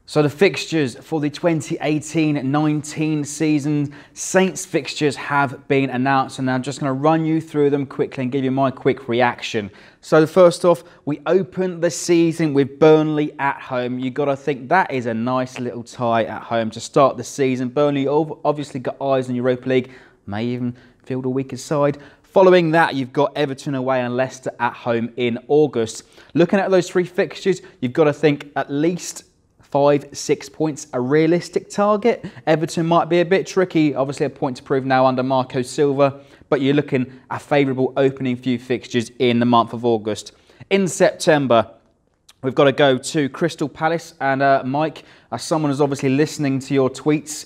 So the fixtures for the 2018-19 season, Saints fixtures have been announced, and I'm just going to run you through them quickly and give you my quick reaction. So first off, we open the season with Burnley at home. You've got to think that is a nice little tie at home to start the season. Burnley obviously got eyes on Europa League, may even field a weaker side. Following that, you've got Everton away and Leicester at home in August. Looking at those three fixtures, you've got to think at least 5-6 points a realistic target. Everton might be a bit tricky, obviously a point to prove now under Marco Silva, but you're looking at favourable opening few fixtures in the month of August. In September, we've got to go to Crystal Palace, and Mike, as someone who's obviously listening to your tweets,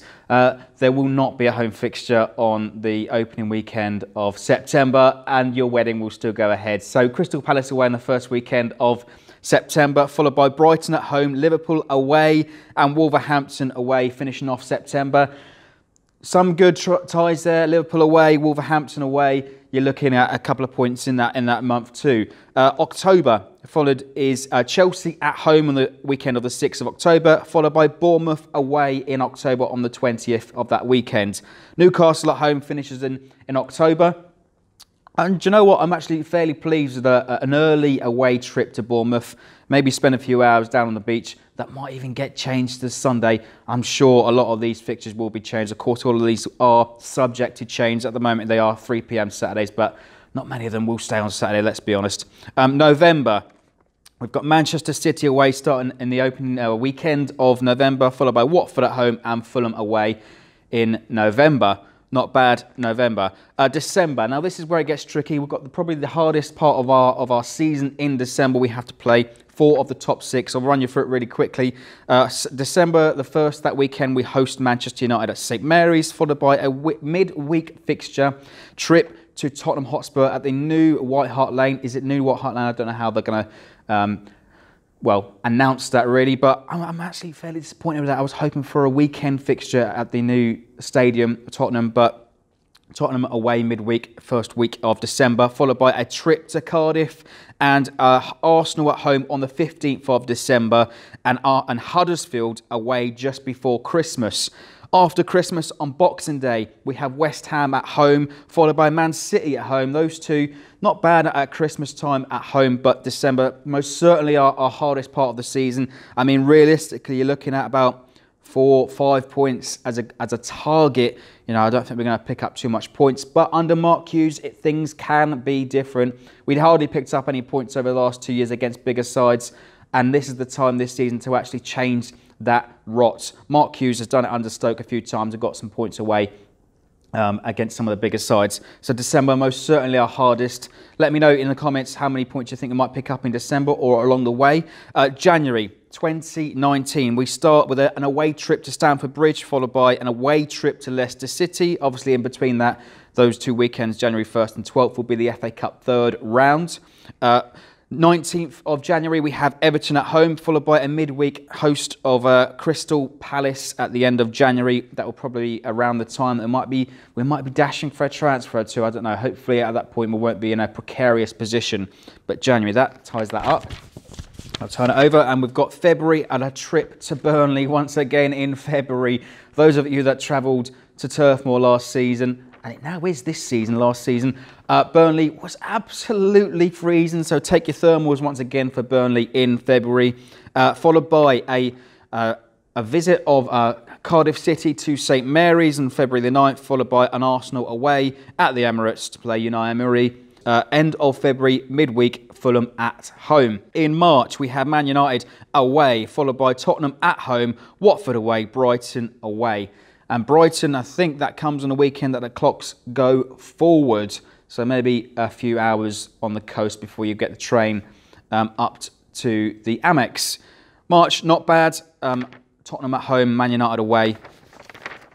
there will not be a home fixture on the opening weekend of September, and your wedding will still go ahead. So Crystal Palace away in the first weekend of September, followed by Brighton at home, Liverpool away, and Wolverhampton away, finishing off September. Some good ties there. Liverpool away, Wolverhampton away. You're looking at a couple of points in that month too. October followed is Chelsea at home on the weekend of the 6th of October, followed by Bournemouth away in October on the 20th of that weekend. Newcastle at home finishes in October. And do you know what? I'm actually fairly pleased with an early away trip to Bournemouth. Maybe spend a few hours down on the beach. That might even get changed to Sunday. I'm sure a lot of these fixtures will be changed. Of course, all of these are subject to change. At the moment, they are 3 p.m. Saturdays, but not many of them will stay on Saturday, let's be honest. November, we've got Manchester City away starting in the opening weekend of November, followed by Watford at home and Fulham away in November. Not bad, November. December. Now, this is where it gets tricky. We've got probably the hardest part of our season in December. We have to play 4 of the top 6. I'll run you through it really quickly. December the 1st, that weekend, we host Manchester United at St Mary's, followed by a midweek fixture trip to Tottenham Hotspur at the new White Hart Lane. Is it new White Hart Lane? I don't know how they're going to announce that really, but I'm actually fairly disappointed with that. I was hoping for a weekend fixture at the new stadium, Tottenham, but Tottenham away midweek, first week of December, followed by a trip to Cardiff and Arsenal at home on the 15th of December and Huddersfield away just before Christmas. After Christmas, on Boxing Day, we have West Ham at home, followed by Man City at home. Those two, not bad at Christmas time at home, but December most certainly our hardest part of the season. I mean, realistically, you're looking at about 4 or 5 points as a target. You know, I don't think we're going to pick up too much points, but under Mark Hughes, things can be different. We'd hardly picked up any points over the last 2 years against bigger sides, and this is the time this season to actually change that rot. Mark Hughes has done it under Stoke a few times and got some points away against some of the bigger sides. So December most certainly our hardest. Let me know in the comments how many points you think we might pick up in December or along the way. January 2019, we start with an away trip to Stamford Bridge, followed by an away trip to Leicester City. Obviously in between that, those 2 weekends, January 1st and 12th, will be the FA Cup third round. 19th of January, we have Everton at home, followed by a midweek host of Crystal Palace at the end of January. That will probably be around the time that we might be dashing for a transfer to. I don't know. Hopefully at that point we won't be in a precarious position. But January, that ties that up. I'll turn it over, and we've got February and a trip to Burnley once again in February. Those of you that travelled to Turf Moor last season, and it now is this season, last season, Burnley was absolutely freezing, so take your thermals once again for Burnley in February, followed by a visit of Cardiff City to St Mary's on February the 9th, followed by an Arsenal away at the Emirates to play Unai Emery. End of February, midweek, Fulham at home. In March, we have Man United away, followed by Tottenham at home, Watford away, Brighton away. And Brighton, I think that comes on a weekend that the clocks go forward. So maybe a few hours on the coast before you get the train up to the Amex. March, not bad. Tottenham at home, Man United away.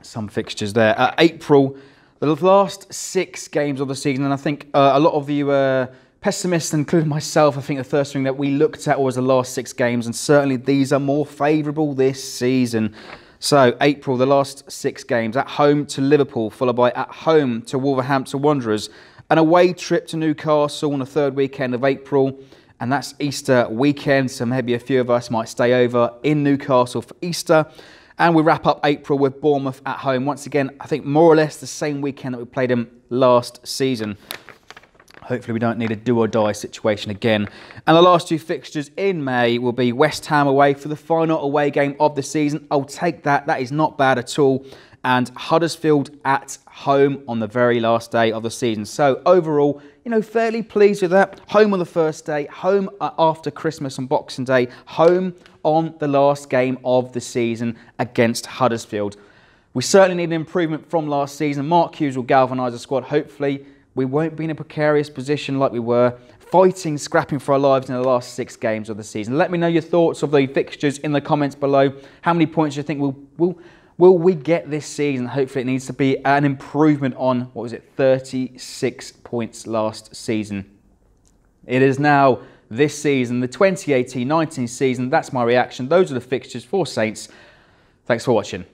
Some fixtures there. April, the last 6 games of the season. And I think a lot of you were pessimists, including myself. I think the first thing that we looked at was the last 6 games. And certainly these are more favourable this season. So, April, the last 6 games. At home to Liverpool, followed by at home to Wolverhampton Wanderers. An away trip to Newcastle on the 3rd weekend of April. and that's Easter weekend, so maybe a few of us might stay over in Newcastle for Easter. And we wrap up April with Bournemouth at home. Once again, I think more or less the same weekend that we played them last season. Hopefully we don't need a do-or-die situation again. And the last two fixtures in May will be West Ham away for the final away game of the season. I'll take that. That is not bad at all. And Huddersfield at home on the very last day of the season. So overall, you know, fairly pleased with that. Home on the first day, home after Christmas and Boxing Day, home on the last game of the season against Huddersfield. We certainly need an improvement from last season. Mark Hughes will galvanise the squad. Hopefully we won't be in a precarious position like we were, fighting, scrapping for our lives in the last 6 games of the season. Let me know your thoughts of the fixtures in the comments below. How many points do you think will we get this season? Hopefully it needs to be an improvement on, what was it, 36 points last season. It is now this season, the 2018-19 season. That's my reaction. Those are the fixtures for Saints. Thanks for watching.